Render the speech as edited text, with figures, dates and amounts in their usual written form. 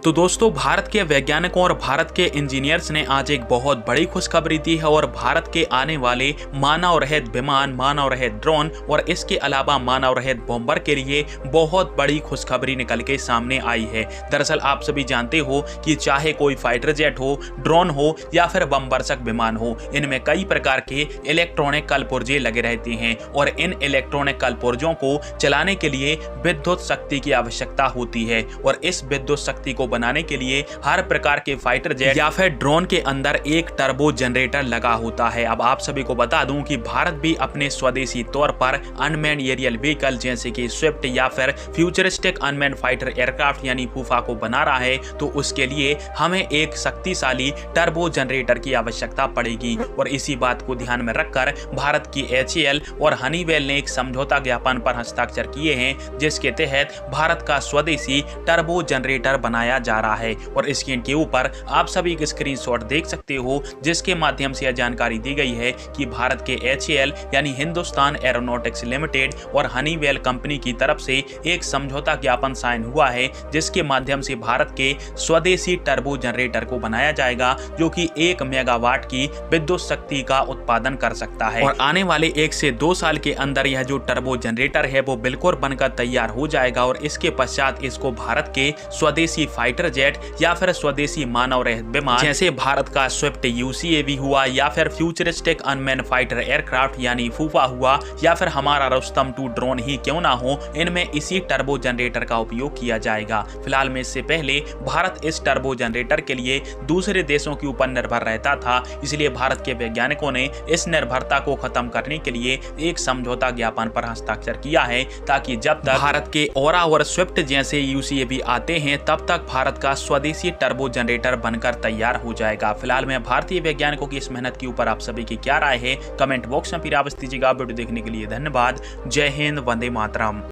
तो दोस्तों, भारत के वैज्ञानिकों और भारत के इंजीनियर्स ने आज एक बहुत बड़ी खुशखबरी दी है और भारत के आने वाले मानव रहित विमान, मानव रहित ड्रोन और इसके अलावा मानव रहित बॉम्बर के लिए बहुत बड़ी खुशखबरी निकल के सामने आई है। दरअसल आप सभी जानते हो कि चाहे कोई फाइटर जेट हो, ड्रोन हो या फिर बमवर्षक विमान हो, इनमें कई प्रकार के इलेक्ट्रॉनिक कलपुर्जे लगे रहते हैं और इन इलेक्ट्रॉनिक कलपुर्जों को चलाने के लिए विद्युत शक्ति की आवश्यकता होती है और इस विद्युत शक्ति को बनाने के लिए हर प्रकार के फाइटर जेट या फिर ड्रोन के अंदर एक टर्बो जनरेटर लगा होता है। अब आप सभी को बता दूं कि भारत भी अपने स्वदेशी तौर पर अनमैन्ड एरियल व्हीकल जैसे कि स्विफ्ट या फिर फ्यूचरिस्टिक अनमैन्ड फाइटर एयरक्राफ्ट यानी फूफा को बना रहा है, तो उसके लिए हमें एक शक्तिशाली टर्बो जनरेटर की आवश्यकता पड़ेगी और इसी बात को ध्यान में रखकर भारत की HAL और हनीवेल ने एक समझौता ज्ञापन पर हस्ताक्षर किए हैं, जिसके तहत भारत का स्वदेशी टर्बो जनरेटर बनाया जा रहा है। और स्क्रीन के ऊपर आप सभी एक स्क्रीनशॉट देख सकते हो, जिसके माध्यम से यह जानकारी दी गई है कि भारत के HAL यानी हिंदुस्तान एरोनॉटिक्स लिमिटेड और हनीवेल कंपनी की तरफ से एक समझौता ज्ञापन साइन हुआ है, जिसके माध्यम से भारत के स्वदेशी टर्बो जनरेटर को बनाया जाएगा, जो कि 1 मेगावाट की विद्युत शक्ति का उत्पादन कर सकता है। और आने वाले 1 से 2 साल के अंदर यह जो टर्बो जनरेटर है वो बिल्कुल बनकर तैयार हो जाएगा और इसके पश्चात इसको भारत के स्वदेशी फाइटर जेट या फिर स्वदेशी मानव रहित विमान जैसे भारत का स्विफ्ट UCAV हुआ या फिर फ्यूचरिस्टिक अनमैन्ड फाइटर एयरक्राफ्ट यानी फूफा हुआ या फिर हमारा रुस्तम 2 ड्रोन ही क्यों ना हो, इनमें इसी टर्बो जनरेटर का उपयोग किया जाएगा। फिलहाल में इससे पहले भारत इस टर्बो जनरेटर के लिए दूसरे देशों के ऊपर निर्भर रहता था, इसलिए भारत के वैज्ञानिकों ने इस निर्भरता को खत्म करने के लिए एक समझौता ज्ञापन पर हस्ताक्षर किया है, ताकि जब तक भारत के ओरा और स्विफ्ट जैसे UCAV आते हैं तब तक भारत का स्वदेशी टर्बो जनरेटर बनकर तैयार हो जाएगा। फिलहाल में भारतीय वैज्ञानिकों की इस मेहनत के ऊपर आप सभी की क्या राय है, कमेंट बॉक्स में फिर आप दीजिएगा। वीडियो देखने के लिए धन्यवाद। जय हिंद, वंदे मातरम।